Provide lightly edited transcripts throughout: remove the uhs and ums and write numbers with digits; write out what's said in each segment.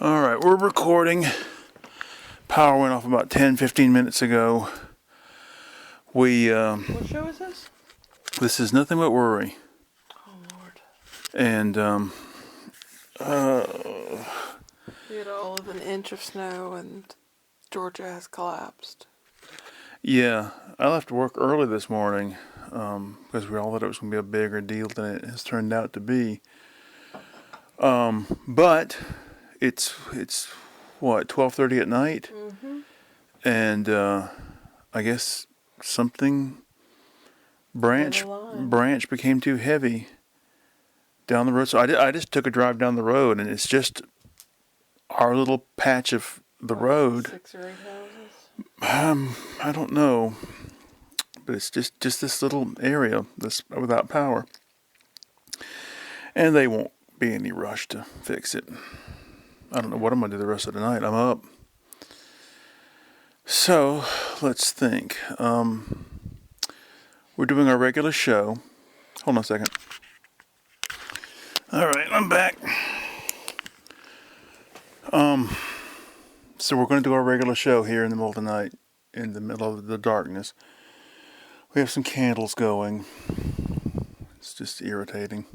All right, we're recording. Power went off about 10-15 minutes ago. What show is this? This is Nothing But Worry. Oh, Lord. And, We had all of an inch of snow and Georgia has collapsed. yeah, I left work early this morning because we all thought it was going to be a bigger deal than it has turned out to be. But it's what, 12:30 at night? Mm-hmm. And I guess something branch became too heavy down the road. So I just took a drive down the road, and it's just our little patch of the road. 6 or 8 houses? I don't know, but it's just this little area that's without power, and they won't be any rush to fix it. I don't know what I'm gonna do the rest of the night. I'm up. So let's think. We're doing our regular show. Hold on a second. All right, I'm back. So we're going to do our regular show here in the middle of the night, in the middle of the darkness. We have some candles going. It's just irritating.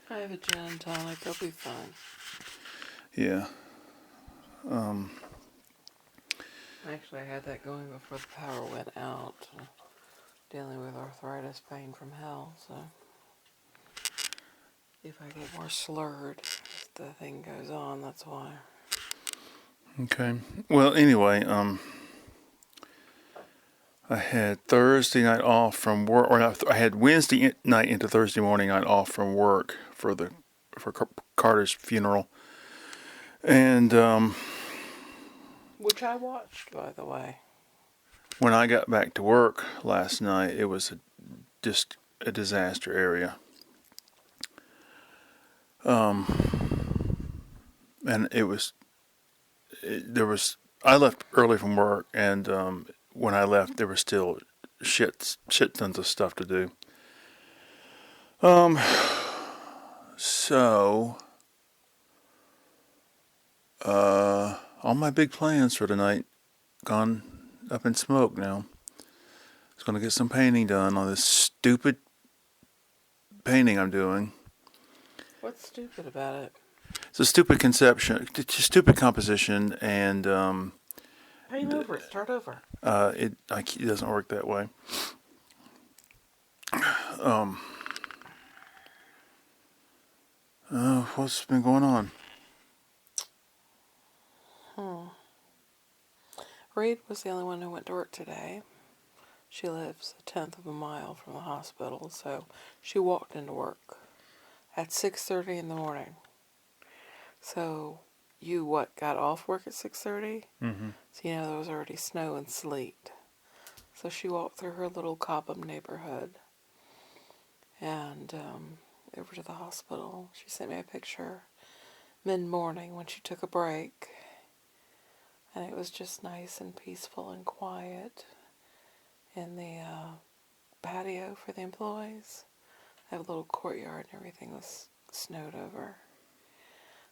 I have a gin and tonic. It'll be fine. Yeah. Actually, I had that going before the power went out. Dealing with arthritis pain from hell, so if I get more slurred as the thing goes on, that's why. Okay. Well, anyway, I had Thursday night off from work, or I had Wednesday night into Thursday morning night off from work for Carter's funeral, and Which I watched, by the way. when I got back to work last night, it was just a disaster area. And I left early from work, and when I left, there was still shit tons of stuff to do. So, all my big plans for tonight gone up in smoke now. I was going to get some painting done on this stupid painting I'm doing. What's stupid about it? It's a stupid conception, it's a stupid composition, and Paint over it. Start over. it doesn't work that way. What's been going on? Reed was the only one who went to work today. She lives a tenth of a mile from the hospital, so she walked into work at 6:30 in the morning. So you got off work at 6:30? Mm-hmm. So there was already snow and sleet. So she walked through her little Cobham neighborhood and over to the hospital. She sent me a picture mid-morning when she took a break. And it was just nice and peaceful and quiet in the patio for the employees. They have a little courtyard and everything was snowed over.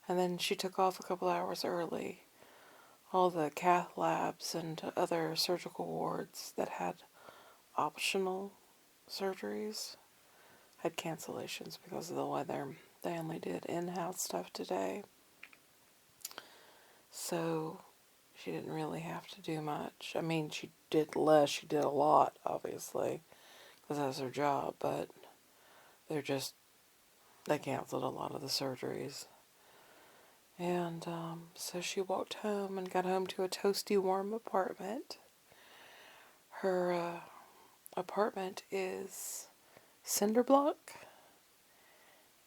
And then she took off a couple hours early. All the cath labs and other surgical wards that had optional surgeries had cancellations because of the weather. They only did in-house stuff today. So she didn't really have to do much. I mean, she did less. She did a lot, obviously, because that's her job. But they canceled a lot of the surgeries. And so she walked home and got home to a toasty, warm apartment. Her apartment is cinder block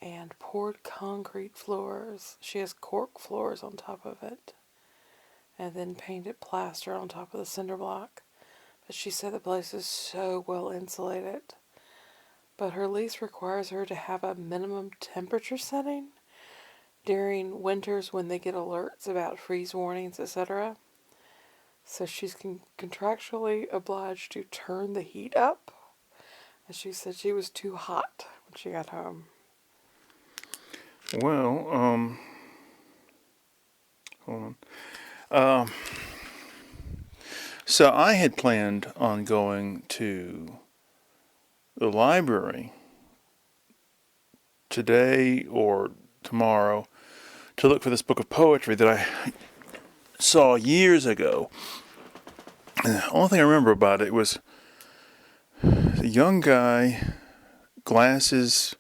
and poured concrete floors. She has cork floors on top of it. And then painted plaster on top of the cinder block. But she said the place is so well insulated. But her lease requires her to have a minimum temperature setting during winters when they get alerts about freeze warnings, etc. So she's contractually obliged to turn the heat up. And she said she was too hot when she got home. Well, Hold on. So I had planned on going to the library today or tomorrow to look for this book of poetry that I saw years ago. And the only thing I remember about it was a young guy, glasses,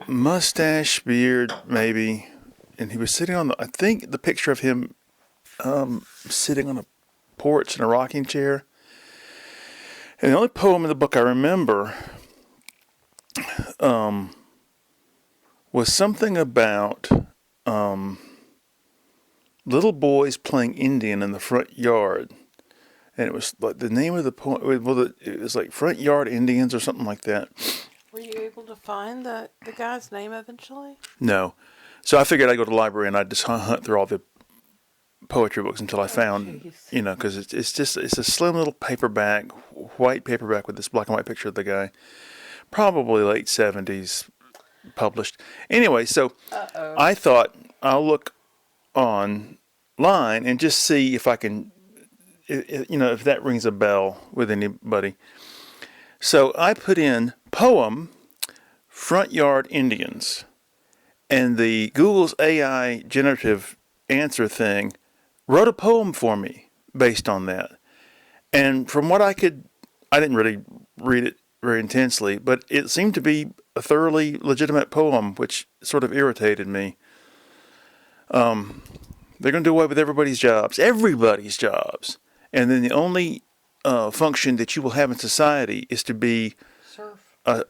mustache, beard, maybe, and he was sitting on I think the picture of him sitting on a porch in a rocking chair. And the only poem in the book I remember was something about little boys playing Indian in the front yard. And it was like the name of the poem, well, it was like Front Yard Indians or something like that. Were you able to find the guy's name eventually? No. So I figured I'd go to the library and I'd just hunt through all the poetry books until I found, because it's a slim little paperback, white paperback with this black and white picture of the guy. Probably late 70s published. Anyway, so I thought I'll look online and just see if I can, if that rings a bell with anybody. So I put in poem, Front Yard Indians, and the Google's AI generative answer thing wrote a poem for me based on that. And from what I didn't really read it very intensely, but it seemed to be a thoroughly legitimate poem, which sort of irritated me. They're going to do away with everybody's jobs, and then the only function that you will have in society is to be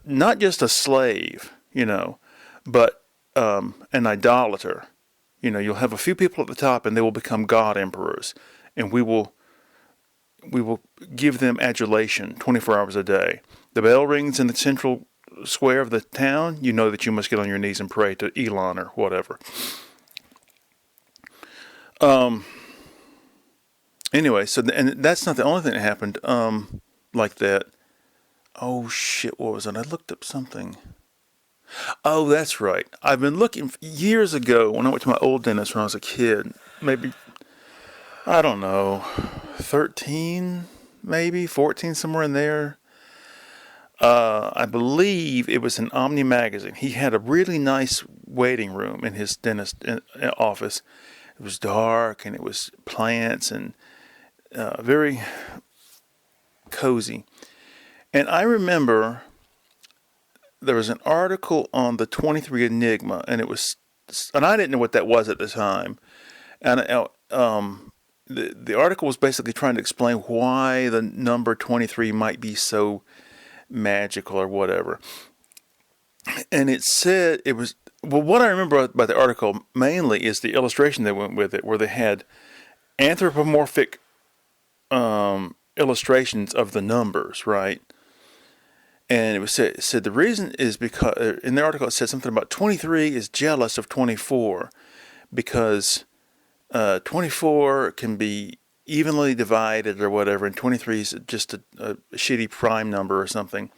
not just a slave, but an idolater. You'll have a few people at the top, and they will become god emperors, and we will give them adulation 24 hours a day. The bell rings in the central square of the town, you know that you must get on your knees and pray to Elon or whatever. Anyway, and that's not the only thing that happened like that. Oh shit, what was it? I looked up something. Oh, that's right. I've been looking years ago when I went to my old dentist when I was a kid. Maybe, I don't know, 13, maybe 14, somewhere in there. I believe it was an Omni magazine. He had a really nice waiting room in his dentist office. It was dark and it was plants and very cozy. And I remember there was an article on the 23 Enigma, and I didn't know what that was at the time. And the article was basically trying to explain why the number 23 might be so magical or whatever. And it said it was, well, what I remember about the article mainly is the illustration that went with it, where they had anthropomorphic illustrations of the numbers, right? And it said the reason is because, in the article it said something about 23 is jealous of 24 because 24 can be evenly divided or whatever, and 23 is just a shitty prime number or something.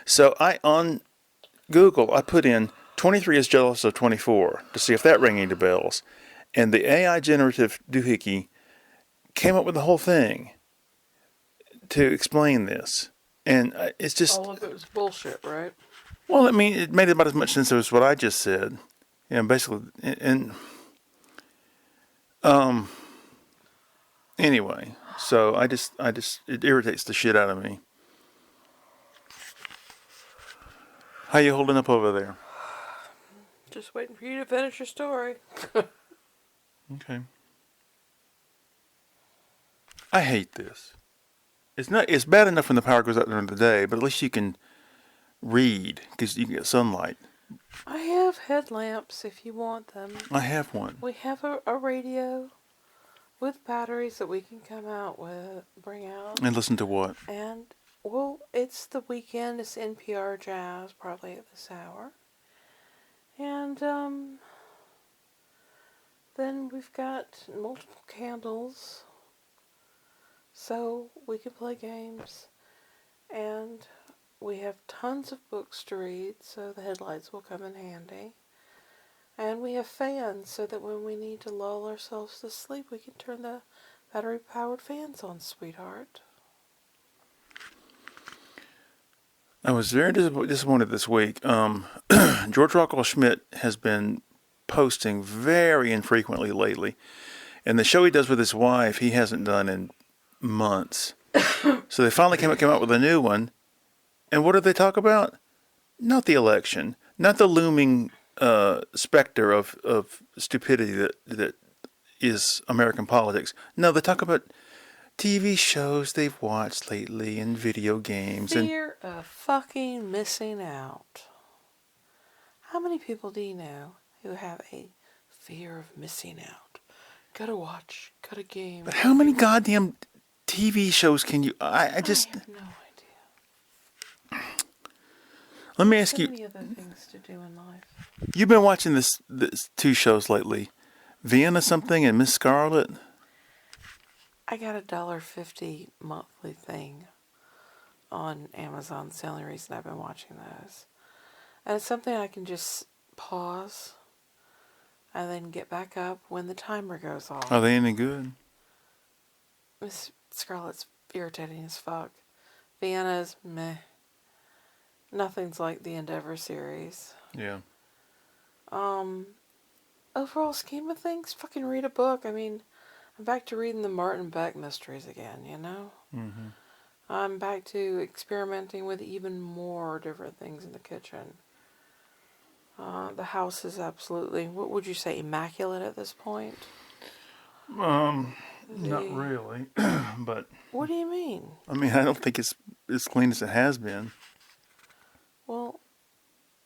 So on Google, I put in 23 is jealous of 24 to see if that rang any bells. And the AI generative doohickey came up with the whole thing to explain this. And it's just... all of it was bullshit, right? Well, I mean, it made about as much sense as what I just said. Basically, anyway, so I just, it irritates the shit out of me. How you holding up over there? Just waiting for you to finish your story. Okay. I hate this. It's bad enough when the power goes out during the day, but at least you can read because you can get sunlight. I have headlamps if you want them. I have one. We have a radio with batteries that we can bring out. And listen to what? And, well, it's the weekend. It's NPR Jazz, probably at this hour. And, then we've got multiple candles, so we can play games. And we have tons of books to read, so the headlights will come in handy. And we have fans so that when we need to lull ourselves to sleep, we can turn the battery-powered fans on, sweetheart. I was very disappointed this week. George Rockwell Schmidt has been posting very infrequently lately. And the show he does with his wife, he hasn't done in months. So they finally came out with a new one. And what did they talk about? Not the election, not the looming specter of stupidity that is American politics. No, they talk about TV shows they've watched lately and video games. Fear of fucking missing out. How many people do you know who have a fear of missing out? Gotta watch, gotta game. But how many goddamn TV shows can you... I just... I have no idea. Let me ask so you... many other things to do in life. You've been watching this two shows lately. Vienna something and Miss Scarlet. I got $1.50 monthly thing on Amazon. It's the only reason I've been watching those. And it's something I can just pause and then get back up when the timer goes off. Are they any good? Miss Scarlet's irritating as fuck. Vienna's meh. Nothing's like the Endeavor series. Yeah. Overall scheme of things, fucking read a book. I mean, I'm back to reading the Martin Beck mysteries again, you know? Mm-hmm. I'm back to experimenting with even more different things in the kitchen. The house is absolutely, what would you say, immaculate at this point? Not really, but... What do you mean? I mean, I don't think it's as clean as it has been. Well,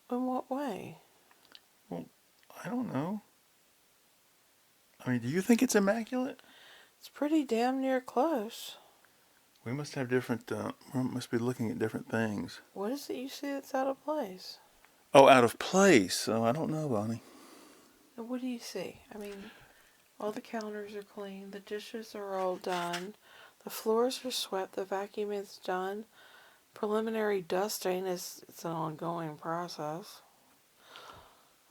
in what way? Well, I don't know. I mean, do you think it's immaculate? It's pretty damn near close. We must have different, we must be looking at different things. What is it you see that's out of place? Oh, out of place. Oh, I don't know, Bonnie. What do you see? I mean, all the counters are clean, the dishes are all done, the floors are swept, the vacuum is done, preliminary dusting it's an ongoing process.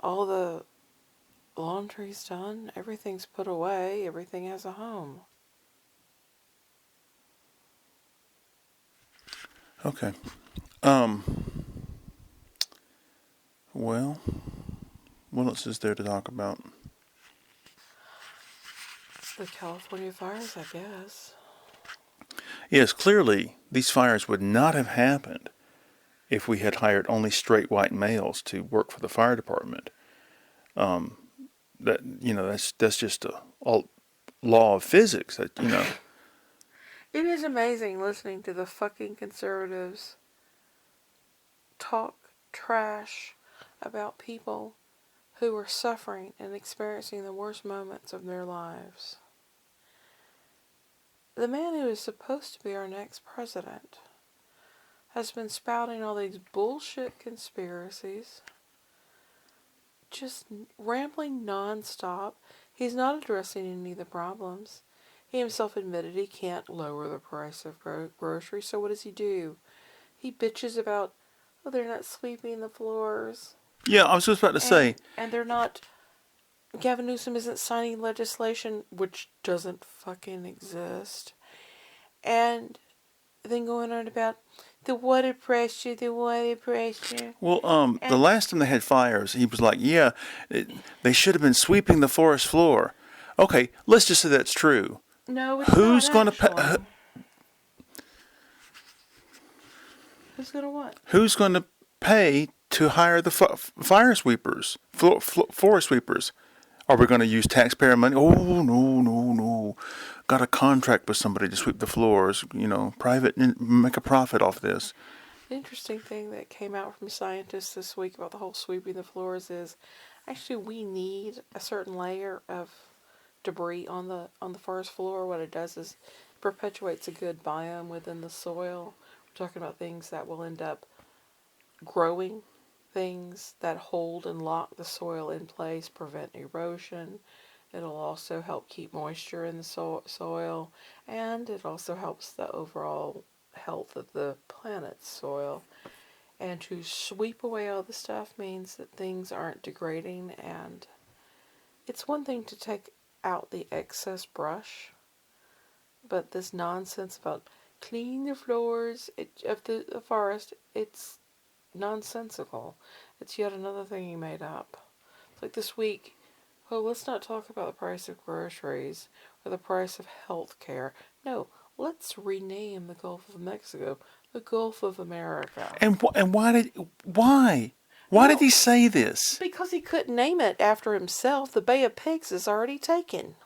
All the laundry's done, everything's put away, everything has a home. Okay. Well, what else is there to talk about? The California fires, I guess. Yes, clearly these fires would not have happened if we had hired only straight white males to work for the fire department. That's just a law of physics. That It is amazing listening to the fucking conservatives talk trash about people who are suffering and experiencing the worst moments of their lives. The man who is supposed to be our next president has been spouting all these bullshit conspiracies, just rambling nonstop. He's not addressing any of the problems. He himself admitted he can't lower the price of groceries, so what does he do? He bitches about, oh, they're not sweeping the floors. Yeah, I was just about to say. And they're not, Gavin Newsom isn't signing legislation which doesn't fucking exist. And then going on about the water pressure. Well, the last time they had fires, he was like, yeah, they should have been sweeping the forest floor. Okay, let's just say that's true. No, it's Who's not going to pay? Who's going to what? Who's going to pay to hire the fire sweepers, forest sweepers? Are we going to use taxpayer money? Oh, no. Got a contract with somebody to sweep the floors, private, and make a profit off this. The interesting thing that came out from scientists this week about the whole sweeping the floors is actually we need a certain layer of debris on the forest floor. What it does is perpetuates a good biome within the soil. We're talking about things that will end up growing, things that hold and lock the soil in place, prevent erosion. It'll also help keep moisture in the soil, and it also helps the overall health of the planet's soil. And to sweep away all the stuff means that things aren't degrading. And it's one thing to take out the excess brush, but this nonsense about clean the floors of the forest, it's nonsensical. It's yet another thing he made up. It's like this week, oh, let's not talk about the price of groceries or the price of health care. No, let's rename the Gulf of Mexico the Gulf of America. And why? Why did he say this? Because he couldn't name it after himself. The Bay of Pigs is already taken.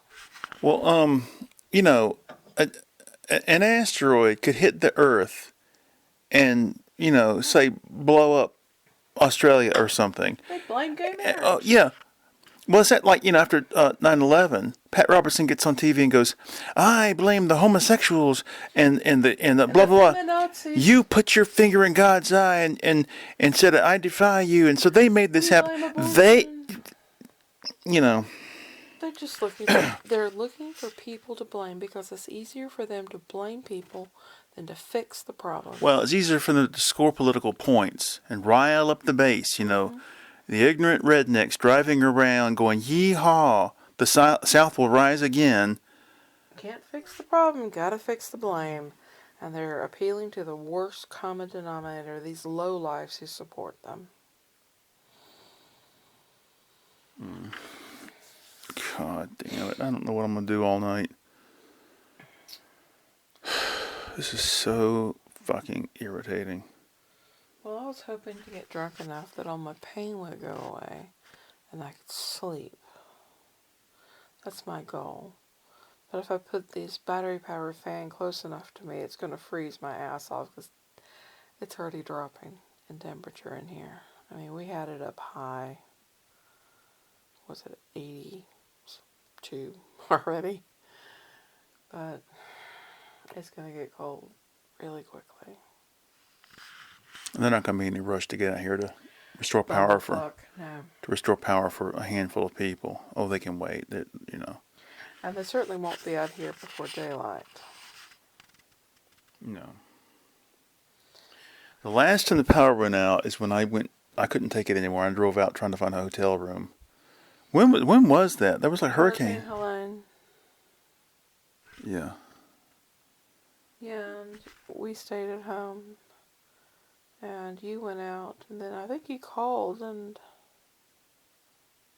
Well, you know, an asteroid could hit the Earth and, say blow up Australia or something. They blame gay marriage. Yeah. Well, it's that like, after 9/11, Pat Robertson gets on TV and goes, I blame the homosexuals and the blah, blah, blah. You put your finger in God's eye and said, I defy you. And so they made this happen. They're just they're looking for people to blame because it's easier for them to blame people than to fix the problem. Well, it's easier for them to score political points and rile up the base, The ignorant rednecks driving around going, yee-haw, the South will rise again. Can't fix the problem, gotta fix the blame. And they're appealing to the worst common denominator, these lowlifes who support them. God damn it, I don't know what I'm going to do all night. This is so fucking irritating. Well, I was hoping to get drunk enough that all my pain would go away and I could sleep. That's my goal. But if I put this battery-powered fan close enough to me, it's going to freeze my ass off because it's already dropping in temperature in here. I mean, we had it up high. Was it 82 already? But it's going to get cold really quickly. And they're not going to be any rush to get out here to restore power restore power for a handful of people. Oh, they can wait. And they certainly won't be out here before daylight. No. The last time the power went out is when I couldn't take it anymore. I drove out trying to find a hotel room. When was that? That was like Hurricane Helene. Yeah. Yeah, and we stayed at home. And you went out, and then I think you called,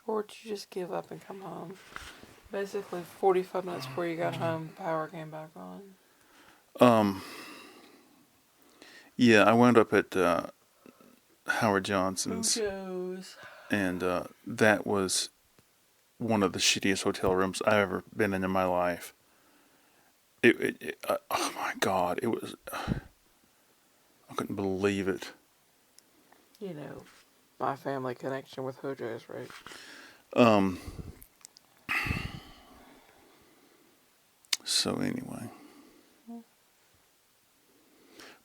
or did you just give up and come home? Basically, 45 minutes before you got home, the power came back on. Yeah, I wound up at Howard Johnson's. Photos. And that was one of the shittiest hotel rooms I've ever been in my life. Oh my God, it was... I couldn't believe it. My family connection with Hojo's, right? So anyway.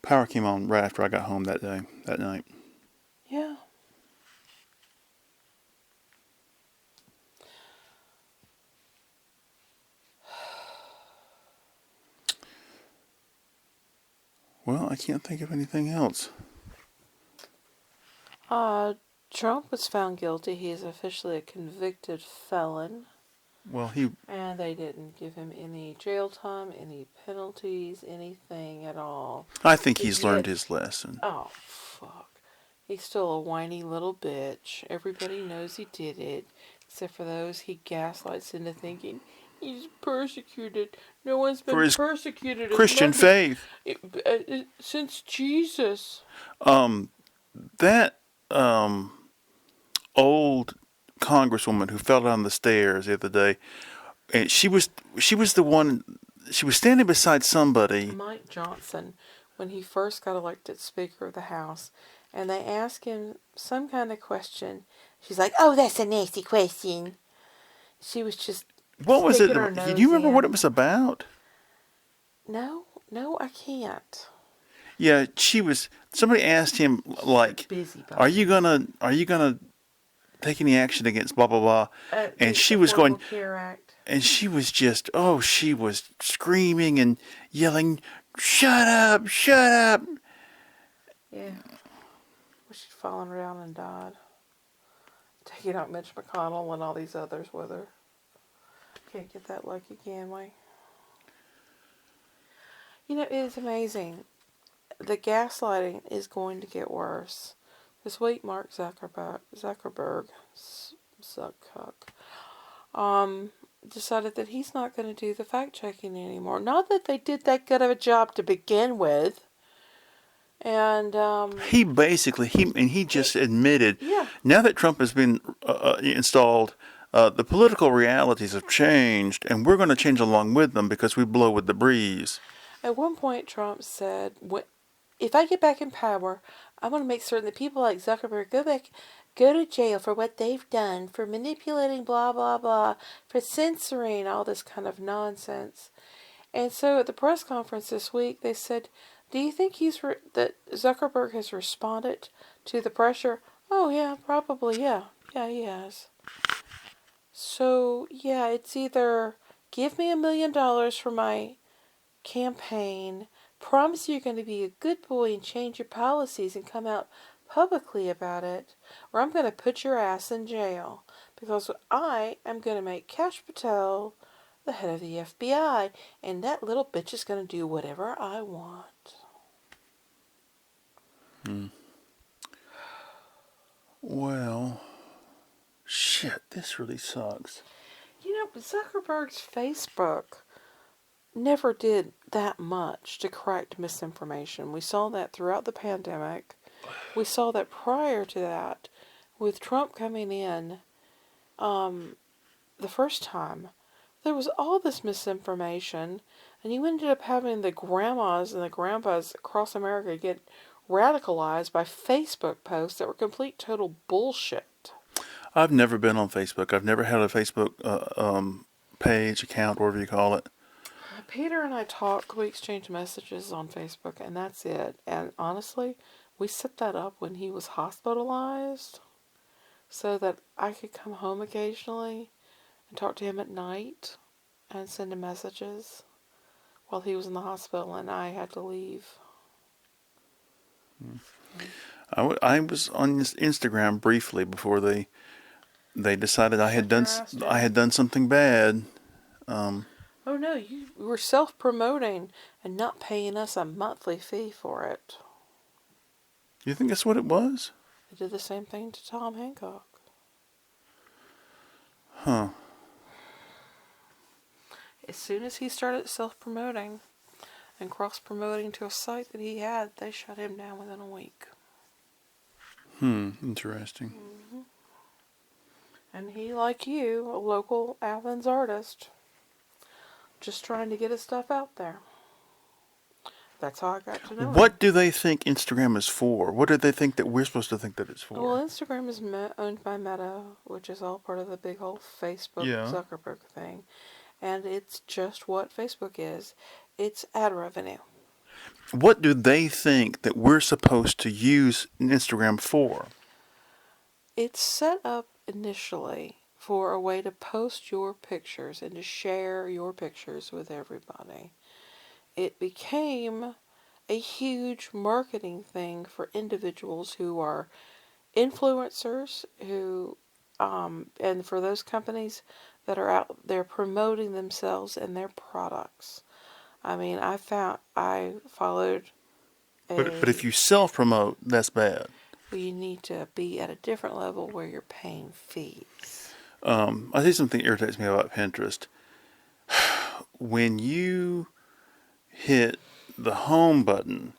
Power came on right after I got home that night. Yeah. Well, I can't think of anything else. Trump was found guilty. He is officially a convicted felon. Well, And they didn't give him any jail time, any penalties, anything at all. I think he's learned his lesson. Oh, fuck. He's still a whiny little bitch. Everybody knows he did it, except for those he gaslights into thinking he's persecuted. No one's been persecuted Christian faith since Jesus. That old congresswoman who fell down the stairs the other day, and she was the one. She was standing beside somebody. Mike Johnson, when he first got elected Speaker of the House, and they asked him some kind of question. She's like, "Oh, that's a nasty question." She was just. What was it? Do you remember what it was about? No, I can't. Yeah, somebody asked him, like, are you gonna take any action against blah blah blah? And she was going, and she was just, she was screaming and yelling, shut up. Yeah. fallen down and died. Taking out Mitch McConnell and all these others with her. Can't get that lucky, can we? You know, it is amazing. The gaslighting is going to get worse. This week, Mark Zuckerberg, decided that he's not going to do the fact checking anymore. Not that they did that good of a job to begin with. And he just admitted, yeah, now that Trump has been installed, the political realities have changed, and we're going to change along with them because we blow with the breeze. At one point, Trump said, "If I get back in power, I'm going to make certain that people like Zuckerberg go to jail for what they've done, for manipulating blah, blah, blah, for censoring, all this kind of nonsense." And so at the press conference this week, they said, "Do you think that Zuckerberg has responded to the pressure?" "Oh, yeah, probably, yeah. Yeah, he has." So, yeah, it's either give me $1 million for my campaign, promise you're going to be a good boy and change your policies and come out publicly about it, or I'm going to put your ass in jail because I am going to make Kash Patel the head of the FBI, and that little bitch is going to do whatever I want. Well, shit, this really sucks. You know, Zuckerberg's Facebook never did that much to correct misinformation. We saw that throughout the pandemic. We saw that prior to that, with Trump coming in the first time, there was all this misinformation, and you ended up having the grandmas and the grandpas across America get radicalized by Facebook posts that were complete total bullshit. I've never been on Facebook. I've never had a Facebook page, account, whatever you call it. Peter and I talk, we exchange messages on Facebook, and that's it. And honestly, we set that up when he was hospitalized so that I could come home occasionally and talk to him at night and send him messages while he was in the hospital and I had to leave. I was on Instagram briefly before they decided I had done something bad. Oh no, you were self-promoting and not paying us a monthly fee for it. You think that's what it was? They did the same thing to Tom Hancock. Huh. As soon as he started self-promoting and cross-promoting to a site that he had, they shut him down within a week. Interesting. Mm-hmm. And he, like you, a local Athens artist, just trying to get his stuff out there. That's how I got to know What him. do they think Instagram is for? What do they think that we're supposed to think that it's for? Well, Instagram is owned by Meta, which is all part of the big whole Facebook Zuckerberg thing. And it's just what Facebook is. It's ad revenue. What do they think that we're supposed to use Instagram for? It's set up initially for a way to post your pictures and to share your pictures with everybody. It became a huge marketing thing for individuals who are influencers, who and for those companies that are out there promoting themselves and their products. I mean, I followed But if you self-promote, that's bad. Well, you need to be at a different level where you're paying fees. I see something irritates me about Pinterest. When you hit the home button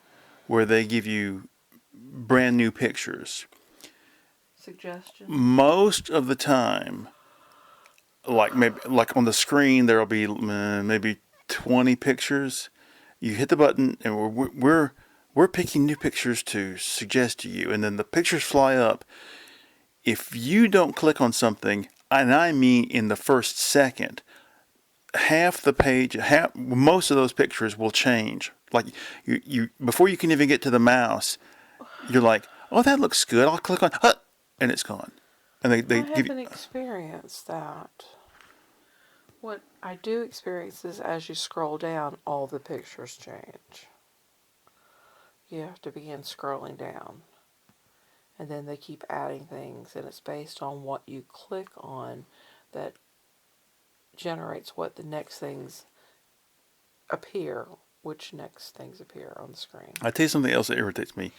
where they give you brand new pictures, Suggestion? most of the time, like on the screen, there'll be maybe 20 pictures. You hit the button, and we're picking new pictures to suggest to you, and then the pictures fly up. If you don't click on something, and I mean in the first second, half the page, most of those pictures will change. Like you before you can even get to the mouse, you're like, "Oh, that looks good. I'll click on," and it's gone. And I haven't experienced that. What I do experience is as you scroll down, all the pictures change. You have to begin scrolling down. and then they keep adding things, and it's based on what you click on that generates what the next things appear, which next things appear on the screen. I tell you something else that irritates me.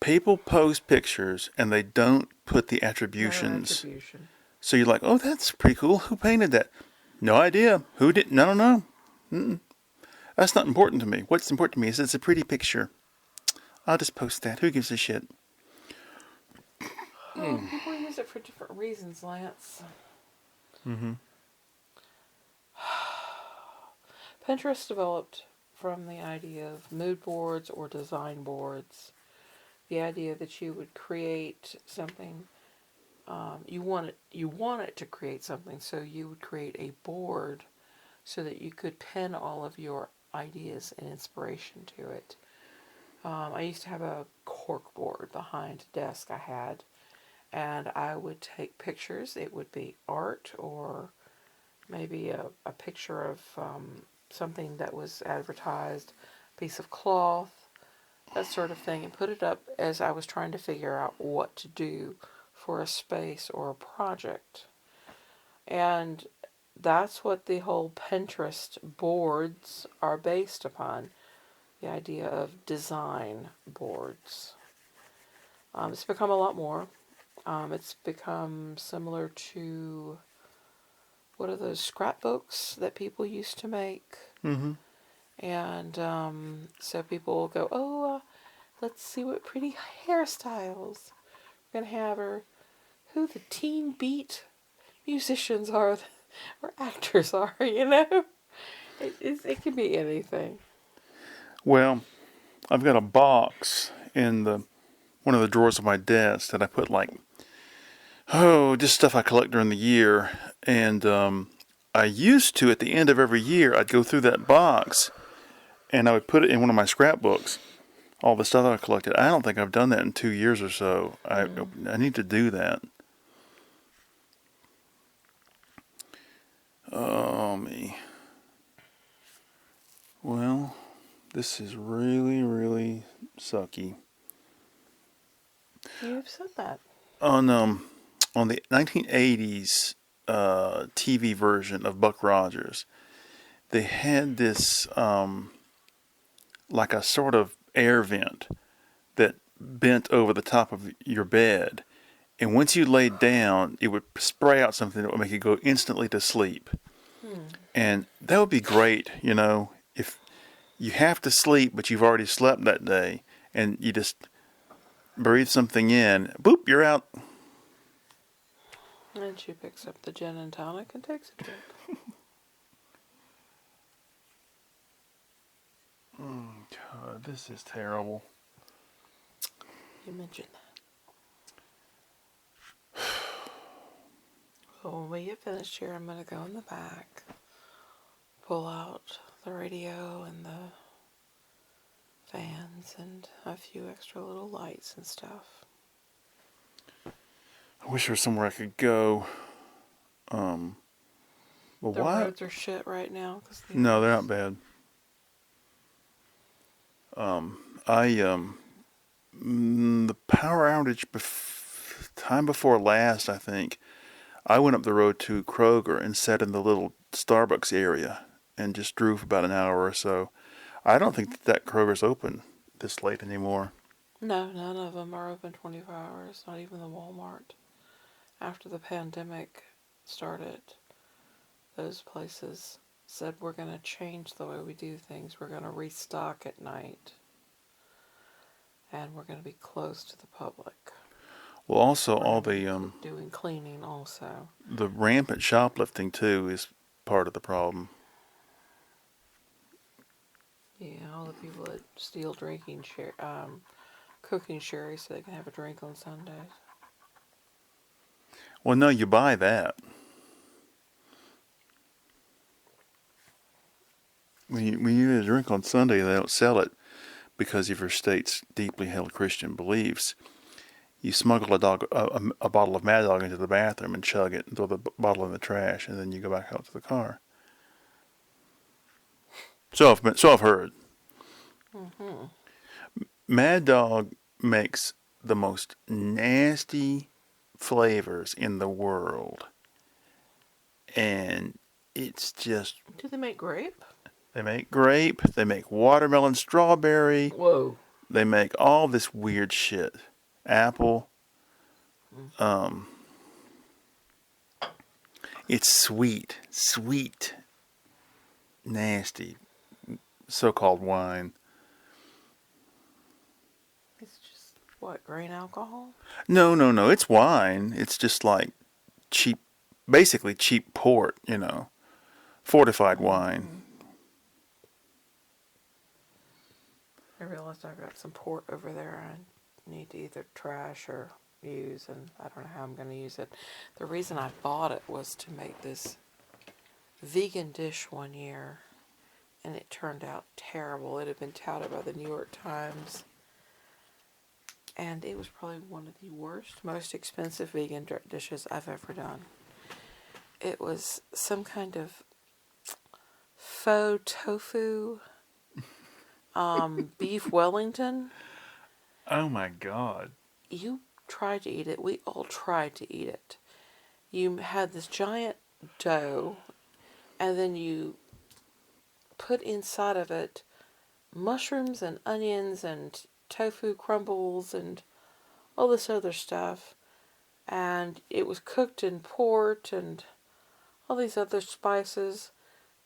People post pictures and they don't put the attributions. No attribution. So you're like, oh, that's pretty cool. Who painted that? No idea. Who did? No, no, no. That's not important to me. What's important to me is it's a pretty picture. I'll just post that. Who gives a shit? Oh, people use it for different reasons, Lance. Mm-hmm. Pinterest developed from the idea of mood boards or design boards. The idea that you would create something, you want it to create something, so you would create a board so that you could pin all of your ideas and inspiration to it. I used to have a cork board behind a desk I had, and I would take pictures. It would be art or maybe a picture of something that was advertised, a piece of cloth, that sort of thing, and put it up as I was trying to figure out what to do for a space or a project. And that's what the whole Pinterest boards are based upon, the idea of design boards. It's become a lot more. It's become similar to, what are those scrapbooks that people used to make? Mm-hmm. And so people will go, oh, let's see what pretty hairstyles we're going to have, or who the teen beat musicians are, or actors are, you know? It can be anything. Well, I've got a box in one of the drawers of my desk that I put just stuff I collect during the year. And I used to, at the end of every year, I'd go through that box and I would put it in one of my scrapbooks, all the stuff that I collected. I don't think I've done that in 2 years or so. I need to do that. Oh, me. Well, this is really, really sucky. You've said that. On the 1980s TV version of Buck Rogers, they had this like a sort of air vent that bent over the top of your bed, and once you laid down, it would spray out something that would make you go instantly to sleep. And that would be great, if you have to sleep, but you've already slept that day, and you just breathe something in, boop, you're out. And she picks up the gin and tonic and takes a drink. God, this is terrible. You mentioned that. Well, when we get finished here, I'm going to go in the back, pull out the radio and the fans and a few extra little lights and stuff. I wish there was somewhere I could go. The roads are shit right now. No, they're not bad. The power outage time before last, I think, I went up the road to Kroger and sat in the little Starbucks area and just drove about an hour or so. I don't think that Kroger's open this late anymore. No, none of them are open 24 hours, not even the Walmart. After the pandemic started, those places said, we're going to change the way we do things. We're going to restock at night. And we're going to be closed to the public. Well, also We're all gonna the be doing cleaning also. the rampant shoplifting too is part of the problem. Yeah, all the people that steal cooking sherry so they can have a drink on Sundays. Well, no, you buy that. When you get a drink on Sunday, they don't sell it because of your state's deeply held Christian beliefs. You smuggle a bottle of Mad Dog into the bathroom and chug it and throw the bottle in the trash, and then you go back out to the car. So I've heard. Mm-hmm. Mad Dog makes the most nasty flavors in the world. And it's just, Do they make grape? they make grape, they make watermelon, strawberry, Whoa. they make all this weird shit. Apple. It's sweet, sweet, nasty, so-called wine. It's just, what, grain alcohol? No, no, no. It's wine. It's just like cheap, basically cheap port, you know, fortified wine. I realized I've got some port over there I need to either trash or use, and I don't know how I'm going to use it. The reason I bought it was to make this vegan dish one year, and it turned out terrible. It had been touted by the New York Times, and it was probably one of the worst, most expensive vegan dishes I've ever done. It was some kind of faux tofu, beef Wellington. Oh my God. You tried to eat it. We all tried to eat it. You had this giant dough, and then you put inside of it mushrooms and onions and tofu crumbles and all this other stuff. And it was cooked in port and all these other spices.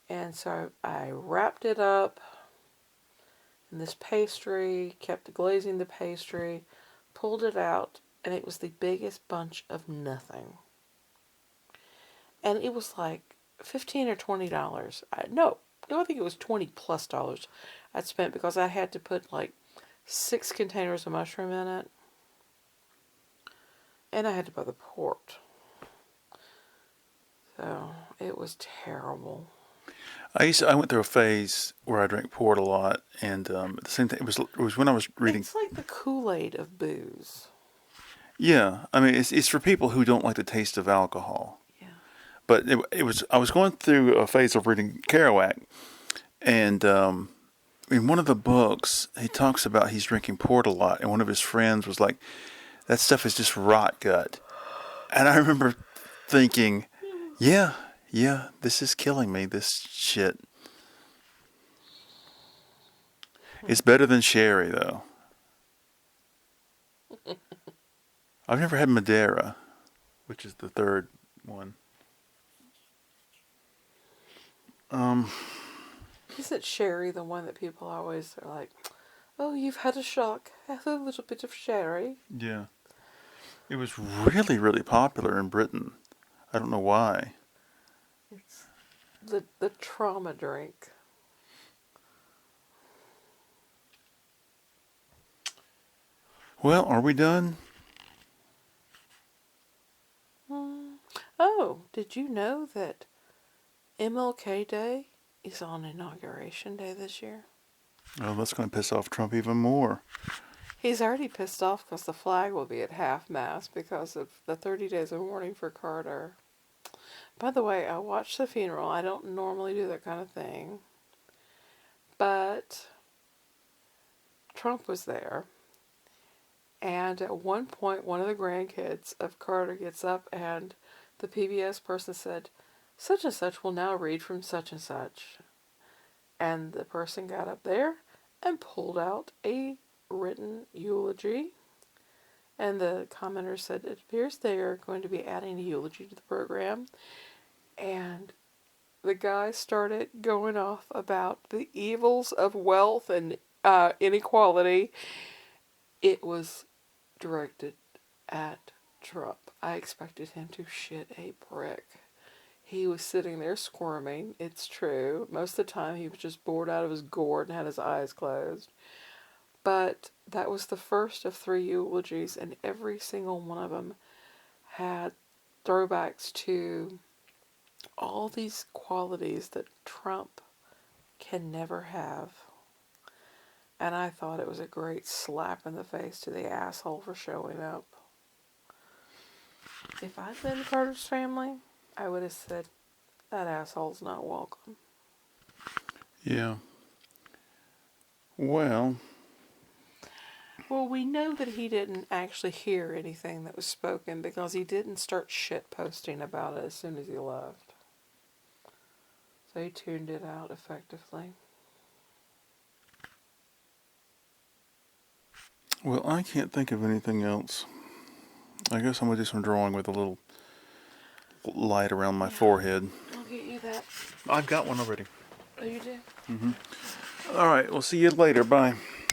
And so I wrapped it up in this pastry, kept glazing the pastry, pulled it out, and it was the biggest bunch of nothing. And it was like $15 or $20. No, I think it was $20+ I'd spent because I had to put like 6 containers of mushroom in it. And I had to buy the port. So it was terrible. I went through a phase where I drank port a lot, and at the same time, it was when I was reading. It's like the Kool-Aid of booze. Yeah, I mean, it's for people who don't like the taste of alcohol. Yeah. But it was, I was going through a phase of reading Kerouac, and in one of the books, he talks about he's drinking port a lot, and one of his friends was like, that stuff is just rot gut. And I remember thinking, yeah, this is killing me, this shit. It's better than sherry, though. I've never had Madeira, which is the third one. Isn't sherry the one that people always are like, oh, you've had a shock, have a little bit of sherry? Yeah. It was really, really popular in Britain. I don't know why. It's the trauma drink. Well, are we done? Oh, did you know that MLK Day is on Inauguration Day this year? Oh, that's going to piss off Trump even more. He's already pissed off because the flag will be at half-mast because of the 30 days of mourning for Carter. By the way, I watched the funeral. I don't normally do that kind of thing. But Trump was there. And at one point, one of the grandkids of Carter gets up and the PBS person said, such and such will now read from such and such. And the person got up there and pulled out a written eulogy. And the commenter said, it appears they are going to be adding a eulogy to the program. And the guy started going off about the evils of wealth and inequality. It was directed at Trump. I expected him to shit a brick. He was sitting there squirming, it's true. Most of the time he was just bored out of his gourd and had his eyes closed. But that was the first of 3 eulogies, and every single one of them had throwbacks to all these qualities that Trump can never have. And I thought it was a great slap in the face to the asshole for showing up. If I'd been Carter's family, I would have said, that asshole's not welcome. Yeah. Well, Well, we know that he didn't actually hear anything that was spoken because he didn't start shit posting about it as soon as he left. So he tuned it out effectively. Well, I can't think of anything else. I guess I'm going to do some drawing with a little light around my forehead. I'll get you that. I've got one already. Oh, you do? All right, we'll see you later. Bye.